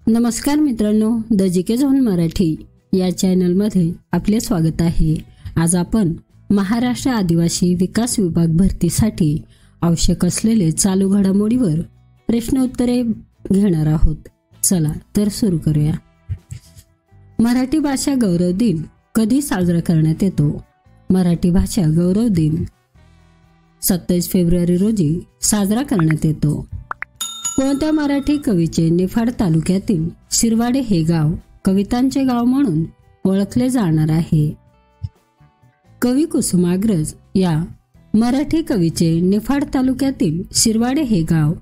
नमस्कार मित्रांनो, the GK zone Marathi या चॅनलमध्ये आपले स्वागत आहे। आज आपण महाराष्ट्र आदिवासी विकास विभाग भरतीसाठी आवश्यक असलेले चालू घडामोडीवर प्रश्न उत्तरे घेणार आहोत। चला तर सुरू करूया। मराठी भाषा गौरव दिन कधी साजरा करण्यात येतो? मराठी भाषा गौरव दिन 27 फेब्रुवारी रोजी साजरा करण्यात येतो। कोणत्या मराठी कवीचे निफाड तालुक्यातील शिरवाडे हे गाव कवितांचे गाव म्हणून ओळखले जाणार आहे? कवी कुसुमाग्रज या मराठी कवीचे निफाड तालुक्यातील शिरवाडे हे गाव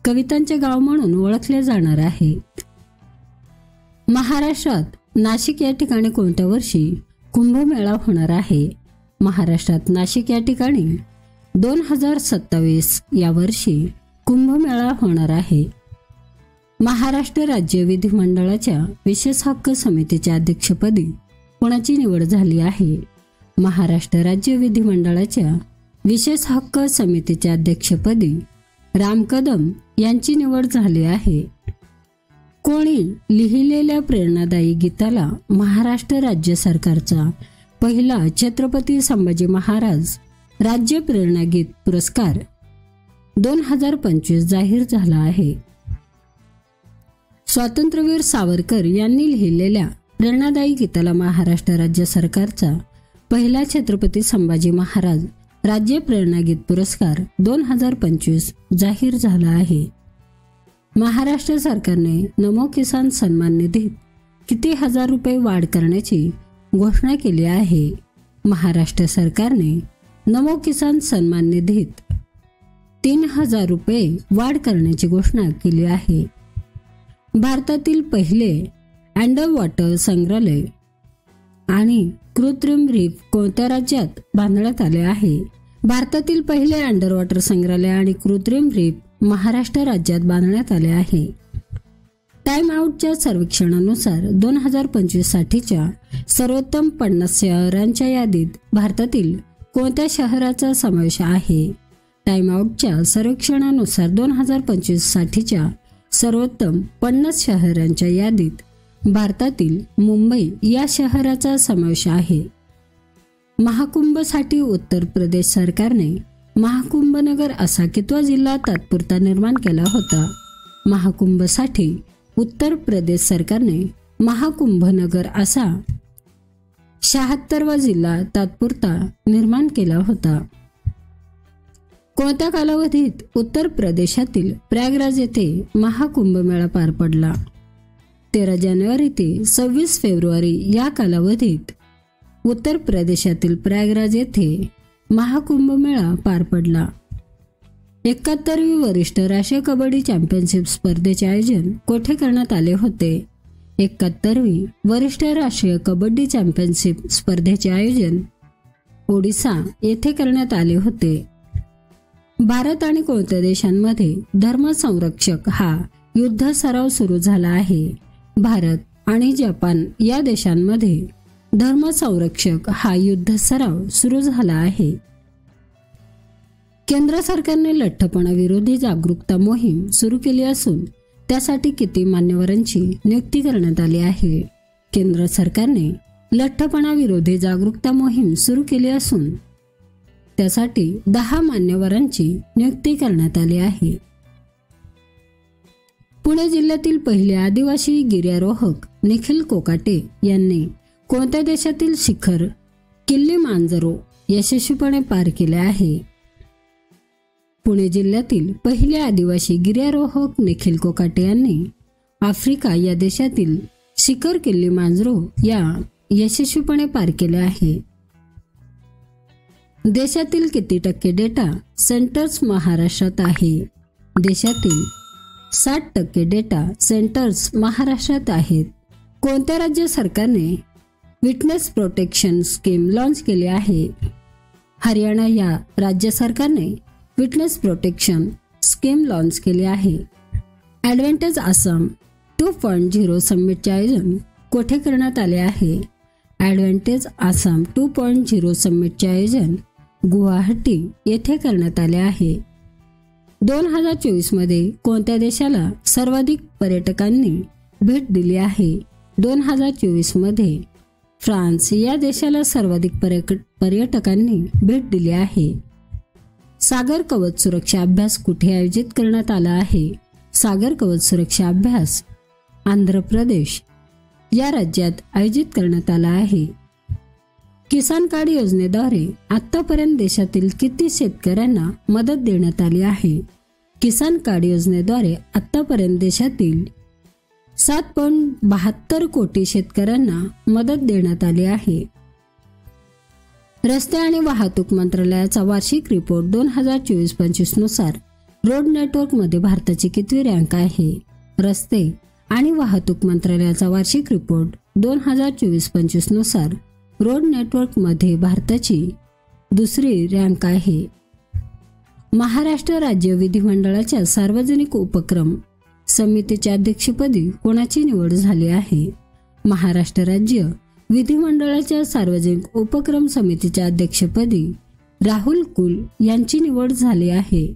कवितांचे गाव म्हणून ओळखले जाणार आहे। महाराष्ट्रात नाशिक या ठिकाणी कोणत्या वर्षी कुंभमेळा होणार आहे? महाराष्ट्रात नाशिक या ठिकाणी 2027 या वर्षी कुंभमेळा होणार आहे। महाराष्ट्र राज्य विधिमंडळाच्या विशेष हक्क समितीच्या अध्यक्षपदी कोणाची निवड झाली आहे? महाराष्ट्र राज्य विधिमंडळाच्या विशेष हक्क समितीच्या अध्यक्षपदी राम कदम यांची निवड झाली आहे। कोणी लिहिलेल्या प्रेरणादायी गीताला महाराष्ट्र राज्य सरकारचा पहिला छत्रपती संभाजी महाराज राज्य प्रेरणा गीत पुरस्कार 2025 जाहीर झाला आहे? स्वातंत्र्यवीर सावरकर यांनी लिहिलेल्या प्रेरणादायी गीताला महाराष्ट्र राज्य सरकारचा पहिला छत्रपती संभाजी महाराज राज्य प्रेरणा गीत पुरस्कार 2025 जाहीर झाला आहे। महाराष्ट्र सरकारने नमो किसान सन्मान निधीत किती हजार रुपये वाढ करण्याची घोषणा केली आहे? महाराष्ट्र सरकारने नमो किसान सन्मान निधीत 3000 रुपये वाढ करण्याची घोषणा केली आहे। भारतातील पहिले अंडर वॉटर संग्रहालय आणि कृत्रिम रीफ कोणत्या राज्यात बांधण्यात आले आहे? भारतातील पहिले अंडर वॉटर संग्रहालय आणि कृत्रिम रीफ महाराष्ट्र राज्यात बांधण्यात आले आहे। टाइम आउटच्या सर्वेक्षणानुसार 2025 साठीच्या सर्वोत्तम 50 शहरांच्या यादीत भारतातील कोणत्या शहराचा समावेश आहे? टाइम आउटच्या सर्वेक्षणानुसार 2025 साठीच्या सर्वोत्तम 50 शहरांच्या यादीत भारतातील मुंबई या शहराचा समावेश आहे। महाकुंभसाठी उत्तर प्रदेश सरकारने महाकुंभनगर असा कितवा जिल्हा तात्पुरता निर्माण केला होता? महाकुंभसाठी उत्तर प्रदेश सरकारने महाकुंभनगर असा 76वा जिल्हा तात्पुरता निर्माण केला होता। कोणत्या कालावधीत उत्तर प्रदेशातील प्रयागराज येथे महाकुंभ मेळा पार पडला? 13 जानेवारी ते 26 फेब्रुवारी या कालावधीत उत्तर प्रदेशातील प्रयागराज येथे महाकुंभ मेळा पार पडला। 71वी वरिष्ठ राष्ट्रीय कबड्डी चॅम्पियनशिप स्पर्धेचे आयोजन कोठे करण्यात आले होते? 71वी वरिष्ठ राष्ट्रीय कबड्डी चॅम्पियनशिप स्पर्धेचे आयोजन ओडिशा येथे करण्यात आले होते। भारत आणि कोणत्या देशांमध्ये धर्मसंरक्षक हा युद्ध सराव सुरू झाला आहे? भारत आणि जपान या देशांमध्ये धर्मसंरक्षक हा युद्ध सराव सुरू झाला आहे। केंद्र सरकारने लठ्ठपणा विरोधी जागरूकता मोहीम सुरू केली असून त्यासाठी किती मान्यवरांची नियुक्ती करण्यात आली आहे? केंद्र सरकारने लठ्ठपणा विरोधी जागरूकता मोहीम सुरू केली असून त्यासाठी 10 मान्यवरांची नियुक्ती करण्यात आली आहे। पुणे जिल्ह्यातील पहिले आदिवासी गिर्यारोहक निखिल कोकाटे यांनी कोणत्या देशातील शिखर किल्लीमांजारो यशस्वीपणे पार केले आहे? पुणे जिल्ह्यातील पहिले आदिवासी गिर्यारोहक निखिल कोकाटे यांनी आफ्रिका या देशातील शिखर किल्लीमांजारो या यशस्वीपणे पार केले आहे। देशातील किती टक्के डेटा सेंटर्स महाराष्ट्रात आहे? देशातील 60% डेटा सेंटर्स महाराष्ट्रात आहेत। कोणत्या राज्य सरकारने विटनेस प्रोटेक्शन स्कीम लॉन्च केली आहे? हरियाणा या राज्य सरकारने विटनेस प्रोटेक्शन स्कीम लॉन्च केली आहे। ॲडव्हान्टेज आसाम 2.0 समिटचे आयोजन कोठे करण्यात आले आहे? ॲडव्हान्टेज आसाम 2.0 समिटचे आयोजन गुवाहाटी येथे करण्यात आले आहे। 2024 मध्ये कोणत्या देशाला सर्वाधिक पर्यटकांनी भेट दिली आहे. 2024 मध्ये फ्रान्स या देशाला सर्वाधिक पर्यटकांनी भेट दिली आहे. सागर कवच सुरक्षा अभ्यास कुठे आयोजित करण्यात आला आहे? सागर कवच सुरक्षा अभ्यास आंध्र प्रदेश या राज्यात आयोजित करण्यात आला आहे. किसान कार्ड योजनेद्वारे आतापर्यंत देशातील किती शेतकऱ्यांना मदत देण्यात आली आहे? किसान कार्ड योजनेद्वारे आतापर्यंत देशातील 7.72 कोटी शेतकऱ्यांना मदत देण्यात आली आहे. रस्ते आणि वाहतूक मंत्रालयाचा वार्षिक रिपोर्ट 2024-25 नुसार रोड नेटवर्क मध्ये भारताची कितवी रँक आहे? रस्ते आणि वाहतूक मंत्रालयाचा वार्षिक रिपोर्ट 2024-25 नुसार रोड नेटवर्क मध्ये भारताची दुसरी रँक आहे. महाराष्ट्र राज्य विधिमंडळाच्या सार्वजनिक उपक्रम समितीच्या अध्यक्षपदी कोणाची निवड झाली आहे? महाराष्ट्र राज्य विधिमंडळाच्या सार्वजनिक उपक्रम समितीच्या अध्यक्षपदी राहुल कुल यांची निवड झाली आहे.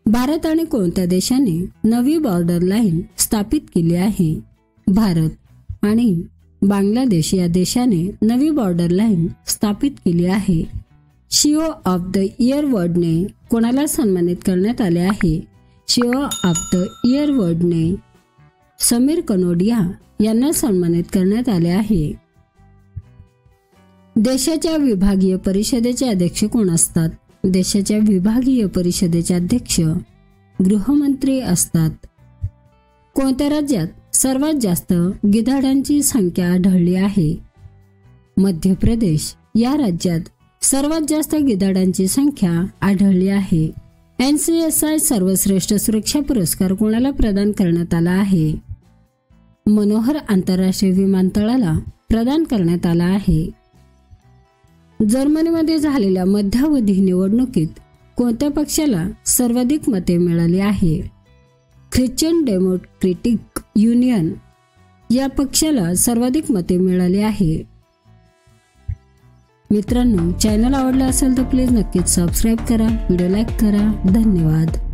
भारत आणि कोणत्या देशाने नवी बॉर्डर लाईन स्थापित केली आहे? भारत आणि बांगलादेश या देशाने नवी बॉर्डर लाईन स्थापित केली आहे. सीओ ऑफ द इयर अवॉर्डने कोणाला सन्मानित करण्यात आले आहे? सीओ ऑफ द इयर अवॉर्डने समीर कनोडिया यांना सन्मानित करण्यात आले आहे. देशाच्या विभागीय परिषदेचे अध्यक्ष कोण असतात? देशाच्या विभागीय परिषदेचे अध्यक्ष गृहमंत्री असतात. कोणत्या राज्यात सर्वात जास्त गिधाडांची संख्या आढळली आहे? मध्य प्रदेश या राज्यात सर्वात जास्त गिधाडांची संख्या आढळली आहे. NCSI सर्वश्रेष्ठ सुरक्षा पुरस्कार कोणाला प्रदान करण्यात आला आहे? मनोहर आंतरराष्ट्रीय विमानतळाला प्रदान करण्यात आला आहे. जर्मनीमध्ये झालेल्या मध्यावधी निवडणुकीत कोणत्या पक्षाला सर्वाधिक मते मिळाली आहे? ख्रिश्चन डेमोक्रेटिक युनियन या पक्षाला सर्वाधिक मते मिळाली आहे. मित्रांनो, चॅनल आवडला असेल तर प्लीज नक्कीच सबस्क्राईब करा, व्हिडिओ लाईक करा. धन्यवाद.